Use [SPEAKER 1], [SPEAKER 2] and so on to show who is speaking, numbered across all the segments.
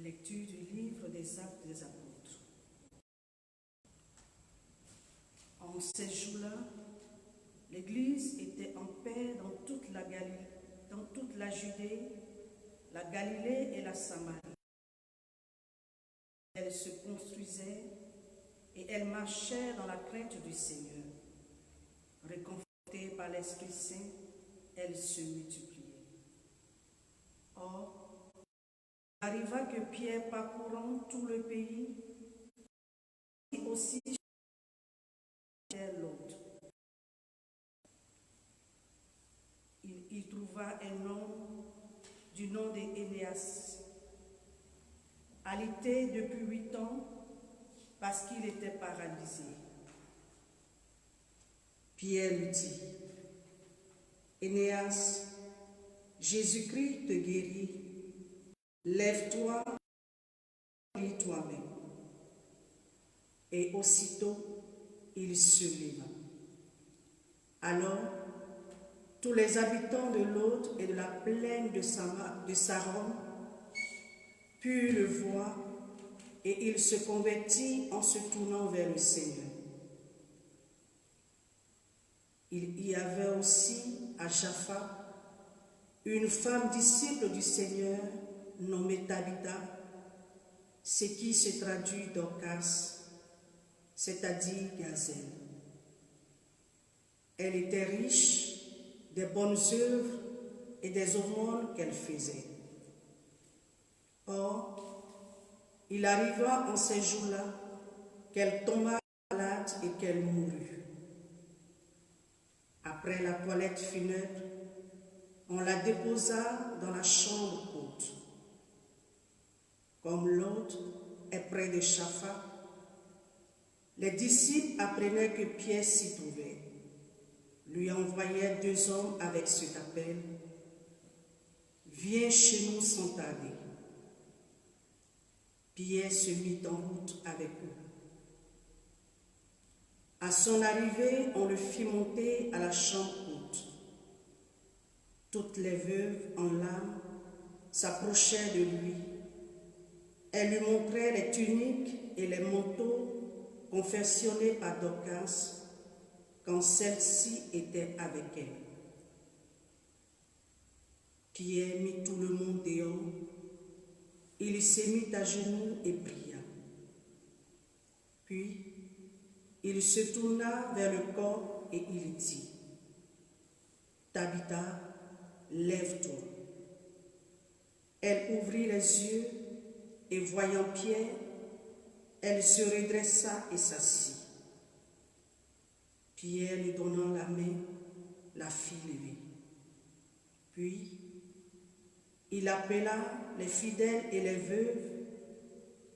[SPEAKER 1] Lecture du livre des Actes des Apôtres. En ces jours-là, l'Église était en paix dans toute la Judée, la Galilée et la Samarie. Elle se construisait et elle marchait dans la crainte du Seigneur. Réconfortée par l'Esprit Saint, elle se multipliait. Or, il arriva que Pierre, parcourant tout le pays, aussi l'autre. Il y trouva un homme du nom d'Énéas, alité depuis 8 ans parce qu'il était paralysé. Pierre lui dit, Énéas, Jésus-Christ te guérit, lève-toi, guéris toi-même. Et aussitôt, il se leva. Alors, tous les habitants de l'Aude et de la plaine de Saron purent le voir et il se convertit en se tournant vers le Seigneur. Il y avait aussi à Jaffa une femme disciple du Seigneur nommée Tabitha, ce qui se traduit Dorcas, c'est-à-dire gazelle. Elle était riche des bonnes œuvres et des aumônes qu'elle faisait. Or, il arriva en ces jours-là qu'elle tomba malade et qu'elle mourut. Après la toilette funèbre, on la déposa dans la chambre haute. Comme l'autre est près de Jaffa, les disciples apprenaient que Pierre s'y trouvait, lui envoyèrent 2 hommes avec cet appel, « Viens chez nous sans tarder. » Pierre se mit en route avec eux. À son arrivée, on le fit monter à la chambre haute. Toutes les veuves en larmes s'approchaient de lui. Elles lui montraient les tuniques et les manteaux confectionnés par Dorcas quand celle-ci était avec elle. Pierre mit tout le monde dehors. Il se mit à genoux et pria. Puis, il se tourna vers le corps et il dit, « Tabitha, lève-toi. » Elle ouvrit les yeux et voyant Pierre, elle se redressa et s'assit. Pierre lui donnant la main, la fit lever. Puis, il appela les fidèles et les veuves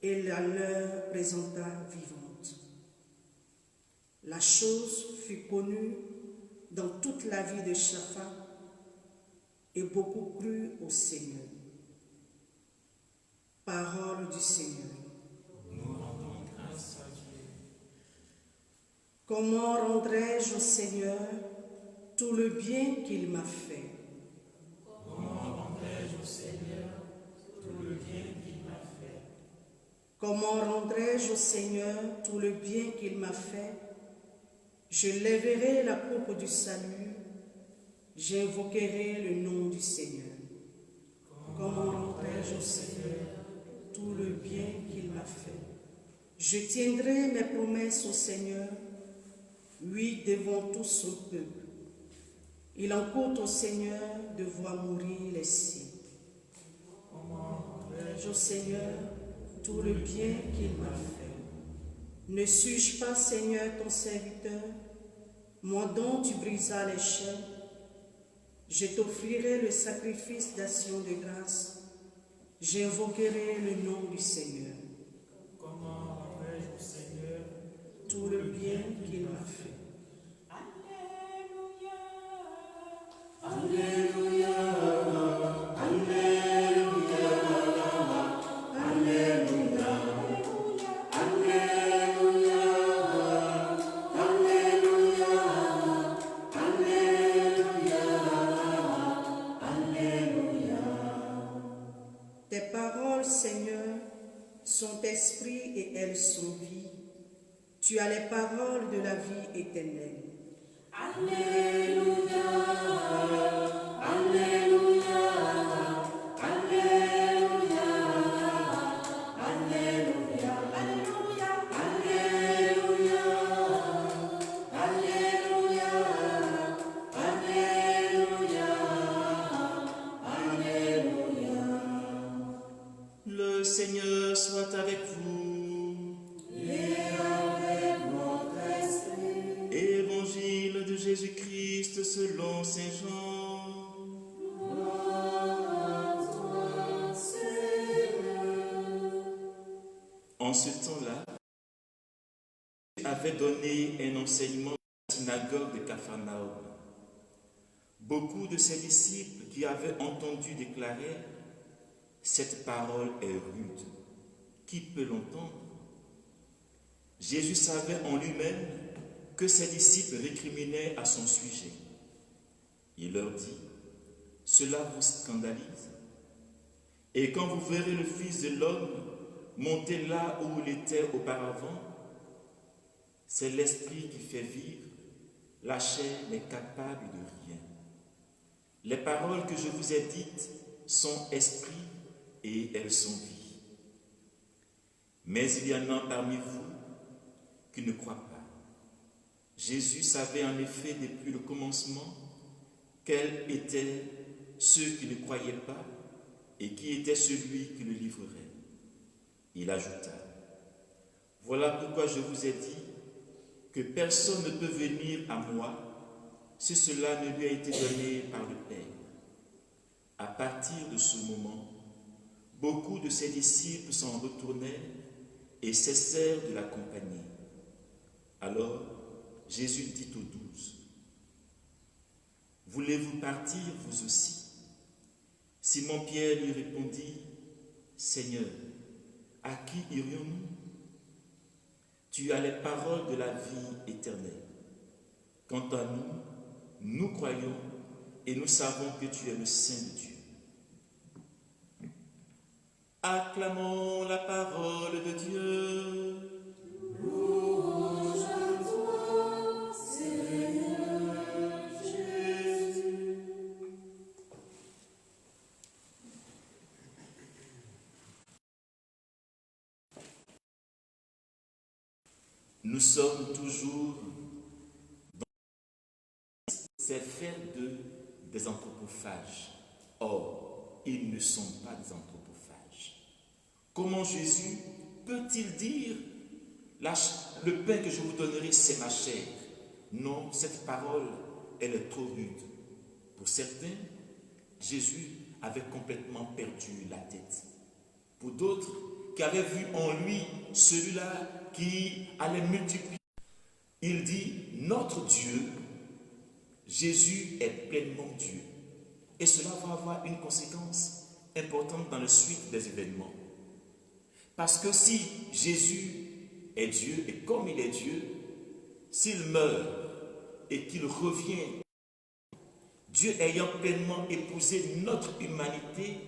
[SPEAKER 1] et la leur présenta vivante. La chose fut connue dans toute la ville de Jaffa et beaucoup crurent au Seigneur. Parole du Seigneur.
[SPEAKER 2] Nous rendons grâce à Dieu.
[SPEAKER 1] Comment rendrai-je au Seigneur tout le bien qu'il m'a fait?
[SPEAKER 2] Comment rendrai-je au Seigneur tout le bien qu'il m'a fait?
[SPEAKER 1] Comment rendrai-je au Seigneur tout le bien qu'il m'a fait? Je lèverai la coupe du salut, j'invoquerai le nom du Seigneur. Comment rendrai-je au Seigneur tout le bien qu'il m'a fait? Je tiendrai mes promesses au Seigneur, oui, devant tout son peuple. Il en coûte au Seigneur de voir mourir les siens. Comment rendrai-je au Seigneur tout le bien qu'il m'a fait? Ne suis-je pas, Seigneur, ton serviteur, moi dont tu brisas les chaînes? Je t'offrirai le sacrifice d'action de grâce. J'invoquerai le nom du Seigneur.
[SPEAKER 2] Comment rendrai-je au Seigneur
[SPEAKER 1] tout le bien qu'il m'a fait?
[SPEAKER 2] Alléluia,
[SPEAKER 1] Alléluia, Alléluia, Alléluia, Alléluia, Alléluia, Alléluia, Alléluia. Tes paroles, Seigneur, sont esprit et elles sont vie. Tu as les paroles de la vie éternelle.
[SPEAKER 2] Alléluia, Alléluia, Alléluia, Alléluia, Alléluia, Alléluia, Alléluia, Alléluia, Alléluia.
[SPEAKER 3] Le Seigneur soit avec vous. Évangile de Jésus-Christ selon saint Jean. En ce temps-là, Jésus avait donné un enseignement à la synagogue de Capharnaüm. Beaucoup de ses disciples qui avaient entendu déclarer « Cette parole est rude, qui peut l'entendre ?» Jésus savait en lui-même que ses disciples récriminaient à son sujet. Il leur dit, « Cela vous scandalise? Et quand vous verrez le Fils de l'homme monter là où il était auparavant, c'est l'esprit qui fait vivre, la chair n'est capable de rien. Les paroles que je vous ai dites sont esprit et elles sont vie. Mais il y en a parmi vous qui ne croient pas. » Jésus savait en effet depuis le commencement quels étaient ceux qui ne croyaient pas et qui était celui qui le livrerait. Il ajouta, « Voilà pourquoi je vous ai dit que personne ne peut venir à moi si cela ne lui a été donné par le Père. » À partir de ce moment, beaucoup de ses disciples s'en retournèrent et cessèrent de l'accompagner. Alors, Jésus dit aux 12, « Voulez-vous partir vous aussi ?» Simon-Pierre lui répondit, « Seigneur, à qui irions-nous? Tu as les paroles de la vie éternelle. Quant à nous, nous croyons et nous savons que tu es le Saint de Dieu. » Acclamons la parole de Dieu.
[SPEAKER 2] Louange à toi, Seigneur Jésus.
[SPEAKER 3] Nous sommes toujours dans ces faire d'eux des anthropophages. Or, ils ne sont pas des anthropophages. Comment Jésus peut-il dire le pain que je vous donnerai, c'est ma chair? Non, cette parole, elle est trop rude. Pour certains, Jésus avait complètement perdu la tête. Pour d'autres, qui avaient vu en lui celui-là qui allait multiplier, il dit, notre Dieu, Jésus est pleinement Dieu. Et cela va avoir une conséquence importante dans la suite des événements. Parce que si Jésus est Dieu, et comme il est Dieu, s'il meurt et qu'il revient, Dieu ayant pleinement épousé notre humanité,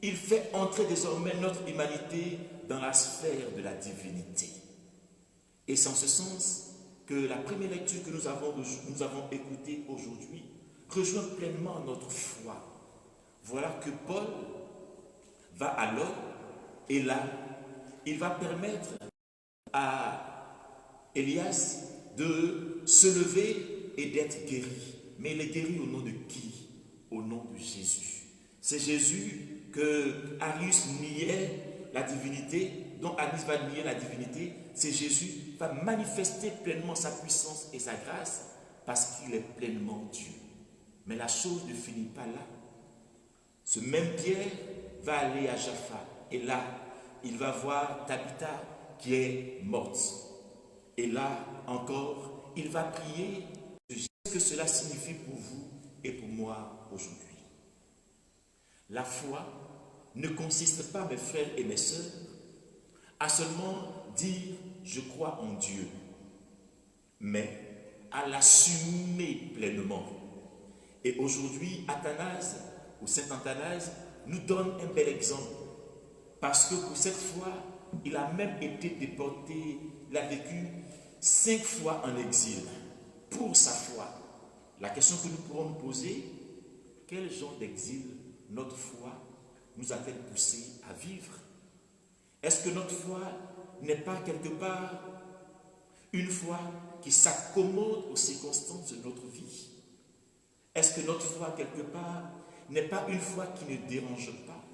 [SPEAKER 3] il fait entrer désormais notre humanité dans la sphère de la divinité. Et c'est en ce sens que la première lecture que nous avons écoutée aujourd'hui rejoint pleinement notre foi. Voilà que Paul va alors, et là, il va permettre à Élias de se lever et d'être guéri. Mais il est guéri au nom de qui? Au nom de Jésus. C'est Jésus que Arius niait la divinité, dont Arius va nier la divinité. C'est Jésus qui va manifester pleinement sa puissance et sa grâce parce qu'il est pleinement Dieu. Mais la chose ne finit pas là. Ce même Pierre va aller à Jaffa et là, il va voir Tabitha qui est morte. Et là encore, il va prier. Qu'est-ce que cela signifie pour vous et pour moi aujourd'hui? La foi ne consiste pas, mes frères et mes sœurs, à seulement dire « je crois en Dieu », mais à l'assumer pleinement. Et aujourd'hui, Athanase, ou Saint Athanase, nous donne un bel exemple. Parce que pour cette foi, il a même été déporté, il a vécu 5 fois en exil pour sa foi. La question que nous pourrons nous poser, quel genre d'exil notre foi nous a-t-elle poussé à vivre? Est-ce que notre foi n'est pas quelque part une foi qui s'accommode aux circonstances de notre vie? Est-ce que notre foi, quelque part, n'est pas une foi qui ne dérange pas?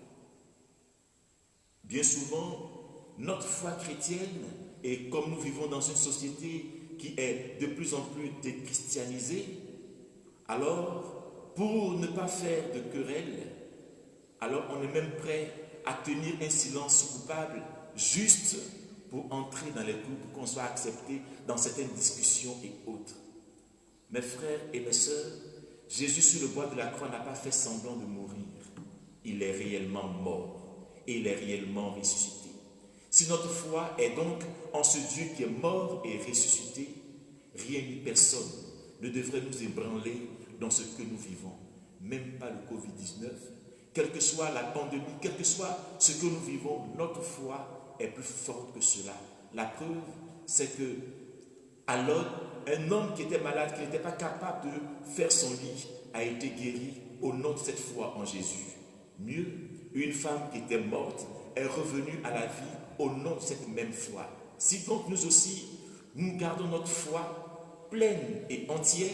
[SPEAKER 3] Bien souvent, notre foi chrétienne, et comme nous vivons dans une société qui est de plus en plus déchristianisée, alors, pour ne pas faire de querelle, alors on est même prêt à tenir un silence coupable juste pour entrer dans les groupes, pour qu'on soit accepté dans certaines discussions et autres. Mes frères et mes sœurs, Jésus sur le bois de la croix n'a pas fait semblant de mourir. Il est réellement mort et il est réellement ressuscité. Si notre foi est donc en ce Dieu qui est mort et ressuscité, rien ni personne ne devrait nous ébranler dans ce que nous vivons. Même pas le Covid-19, quelle que soit la pandémie, quel que soit ce que nous vivons, notre foi est plus forte que cela. La preuve, c'est que alors, un homme qui était malade, qui n'était pas capable de faire son lit, a été guéri au nom de cette foi en Jésus. Mieux, une femme qui était morte est revenue à la vie au nom de cette même foi. Si donc nous aussi, nous gardons notre foi pleine et entière,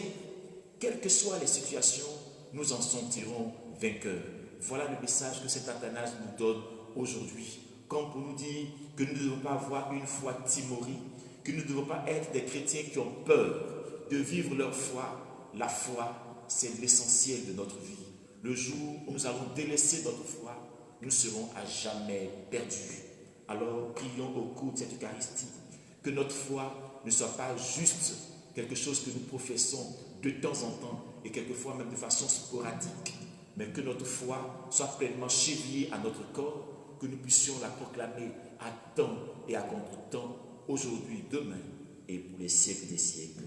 [SPEAKER 3] quelles que soient les situations, nous en sortirons vainqueurs. Voilà le message que cet Athanase nous donne aujourd'hui, comme pour nous dire que nous ne devons pas avoir une foi timorée, que nous ne devons pas être des chrétiens qui ont peur de vivre leur foi. La foi, c'est l'essentiel de notre vie. Le jour où nous allons délaisser notre foi, nous serons à jamais perdus. Alors, prions au cours de cette Eucharistie, que notre foi ne soit pas juste quelque chose que nous professons de temps en temps et quelquefois même de façon sporadique, mais que notre foi soit pleinement chevillée à notre corps, que nous puissions la proclamer à temps et à contre-temps, aujourd'hui, demain et pour les siècles des siècles.